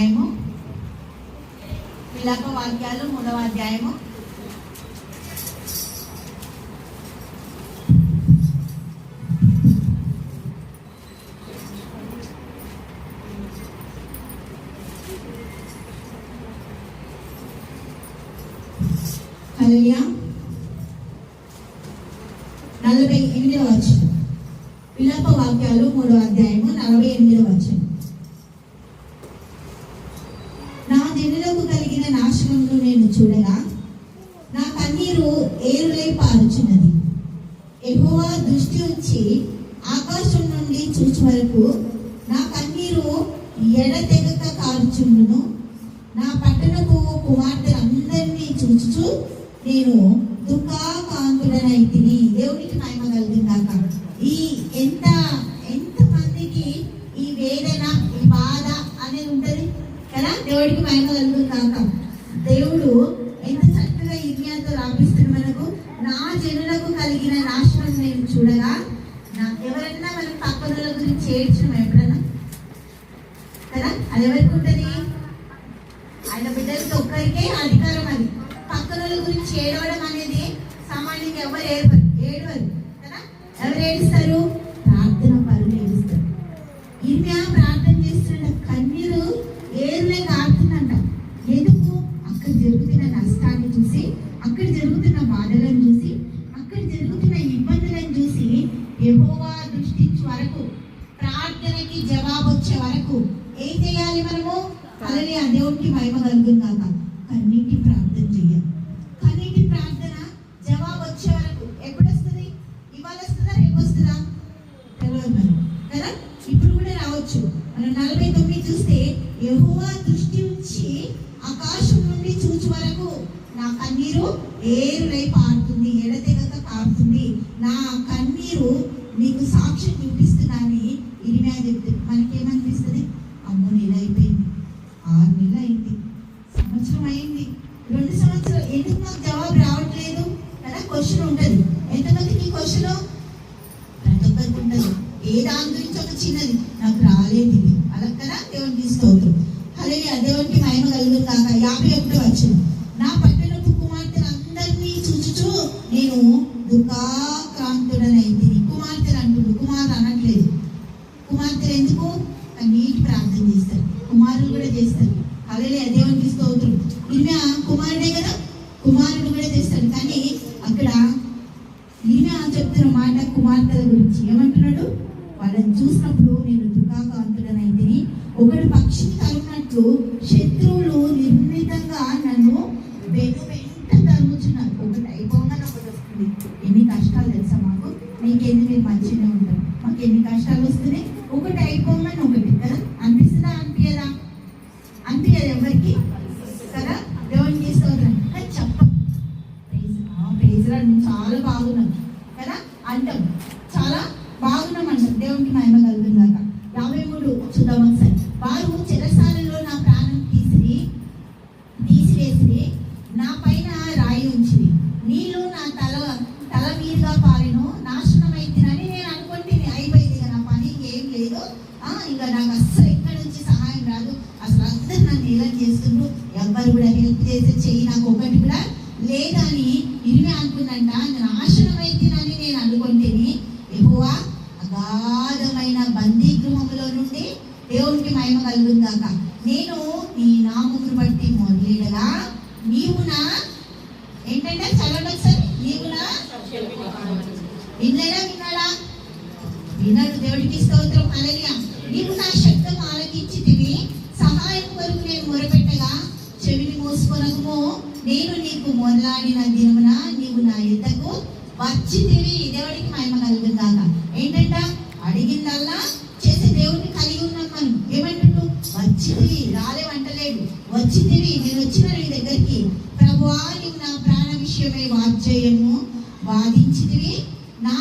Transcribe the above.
అధ్యాయము, విలాప వాక్యాలు 3వ అధ్యాయము. హల్లెలూయా. 48వ వచనం. విలాప వాక్యాలు 3వ అధ్యాయము 48వ వచనం. నా జనులకు కలిగిన నాశనమును నేను చూడగా నా కన్నీరు ఏరులై పారుచున్నది. యెహోవా దృష్టి ఉంచి ఆకాశం నుండి చూచు వరకు నా కన్నీరు ఎడతెగక కారుచుండును. నా పట్టణపు కుమార్తెలందరినీ చూచుచు నేను దుఃఖాకాంతుడనైతిని. దేవునికి మహిమ కలుగుగాక. ఈ ఎంత మందికి ఈ వేదన, ఈ బాధ అనేది ఉంటది కదా. దేవుడికి మహిమ కలుగుగాక. దేవుడు ఎంత చక్కగా ఇర్మియాతో రాపిస్తున్న మనకు, నా జనులకు కలిగిన నాశనం నేను చూడగా. ఎవరన్నా మనం పక్కన గురించి ఏడ్చడం ఎప్పుడన్నా కదా, అది ఎవరికి ఉంటుంది? ఆయన బిడ్డలకి ఒక్కరికే అధికారం. అది పక్కన గురించి ఏడవడం అనేది సామాన్యంగా ఎవరు ఏడవరు కదా. ఎవరు ఏడుస్తారు? ప్రార్థన పరులు ఏడుస్తారు. ఇర్మియా ప్రార్థన చేస్తున్న కన్నీరు ఏరులే కారుతుందంట. ఎందుకు? అక్కడ జరుగుతున్న నష్టాన్ని చూసి, అక్కడ జరుగుతున్న బాధలను చూసి, అక్కడ జరుగుతున్న ఇబ్బందులను చూసి యెహోవా దృష్టించే వరకు, ప్రార్థనకి జవాబు వచ్చే వరకు ఏం చేయాలి మనము? హల్లెలూయా. దేవునికి మహిమ కలుగుగాక. కన్నీటి ప్రార్థన చేయాలి. కన్నీటి ప్రార్థన జవాబు వచ్చే వరకు ఎప్పుడు వస్తుంది? ఇవాళ వస్తుందా, రేపు వస్తుందా తెలియదు మనం కదా. ఇప్పుడు కూడా రావచ్చు. మనం 49 చూస్తే యెహోవా దృష్టి ఉంచి ఆకాశం నుండి చూచు వరకు నా కన్నీరు ఏరులై పారుతుంది, ఎడతెగక కారుతుంది. నా కన్నీరు నీకు సాక్ష్యం చూపిస్తున్నానని ఇర్మియా చెప్తుంది. మనకేమనిపిస్తుంది? అమ్మో, నెల అయిపోయింది, 6 నెలలు అయింది, సంవత్సరం అయింది, 2 సంవత్సరాలు, ఎందుకు నాకు జవాబు రావట్లేదు కదా. క్వశ్చన్ ఉంటుంది. ఎంతమందికి క్వశ్చన్? ప్రతి ఒక్కరికి ఉంటుంది. ఏ దాని గురించి ఒక చిన్నది, నాకు రాలేదు ఇది అలా కదా. దేవునికి స్తోత్రం. హల్లెలూయా. దేవునికి మహిమ కలుగుగాక. 51వ వచనం. నా పట్టణపు కుమార్తెలందరినీ చూచుచు నేను దుఃఖాక్రాంతుడనైతిని. కుమార్తెలు అంటుడు, కుమారులు అనట్లేదు. కుమార్తెలు ఎందుకు? నీటి ప్రార్థన చేస్తారు, కుమారులు కూడా చేస్తారు. హల్లెలూయా. దేవునికి స్తోత్రం. ఇర్మియా కుమారుడే కదా, కుమారుడు కూడా చేస్తాడు. కానీ అక్కడ ఇర్మియా చెప్తున్న మాట కుమార్తెల గురించి ఏమంటున్నాడు? వాళ్ళని చూసినప్పుడు నేను దుఃఖాకాంతుడనైతిని. ఒకడు పక్షిని తరుమునట్లు శత్రువులు నిర్మితంగా నన్ను వెంట తరుముచున్నారు. ఒకటి అయిపోగానే ఒకటి వస్తుంది. ఎన్ని కష్టాలు తెలుసా మాకు? మీకేంది, మీరు మంచిగానే ఉంటారు, మాకు ఎన్ని కష్టాలు వస్తున్నాయి. ఒకటి అయిపోగానే ఒకటి కదా. అనిపిస్తుందా? అనిపించదా? అనిపించదు ఎవరికి కదా. దేవునికి స్తోత్రం. కానీ చెప్పం ప్రైజ్లా చాలా బాగున్నాం కదా అంటాం, చాలా బాగున్నాం అంటాం. దేవునికి మహిమ కలుగుగాక. 53 చూద్దాం ఒకసారి. వారు చెరసాలలో నా ప్రాణం తీసివేసి నా పైన రాయి ఉంచిరి. నీళ్ళు నా తల మీదుగా పారిను, నాశనం అయితేనని నేను అనుకుంటుంది. అయిపోయింది ఇక నా పని ఏం లేదు, ఇంకా నాకు అస్సలు ఎక్కడి నుంచి సహాయం రాదు, అసలు అందరు నన్ను ఏం చేస్తుండ్రు, ఎవ్వరు కూడా హెల్ప్ చేసే చెయ్యి నాకు ఒకటి కూడా లేదని ఇర్మియా అనుకుందంట. నాశనం అయితేనని నేను అనుకుంటేని యెహోవా అగాధమైన బందీ గృహములో నుండి, దేవునికి మహిమ కలుగుగాక, నేను నీ నామమును బట్టి మొదలెడగా నీవు నా ఏంటంటే చదవండి ఒకసారి. నీవు నా విన్నాడా? విన్నాడు. దేవుడికి స్తోత్రం. హల్లెలూయా. నీవు నా శబ్దం ఆలకించితివి. సహాయం కొరకు నేను మొరపెట్టగా చెవిని మూసుకొనకుము. నేను నీకు మొదలాడిన దినమున నీవు నా యుద్ధకు వచ్చితివి. దేవుడికి మహిమ కలుగుగాక. ఏంటంట? అడిగిందల్లా చేసే దేవుడిని కలిగి ఉన్నాం మనం. ఏమంటుండు? వచ్చితివి, రాలేవంటలేడు, వచ్చితివి. నేను వచ్చిన నీ దగ్గరికి. ప్రభువా, నీవు నా ప్రాణ విషయమై వాగ్జేయము వాదించితివి. నా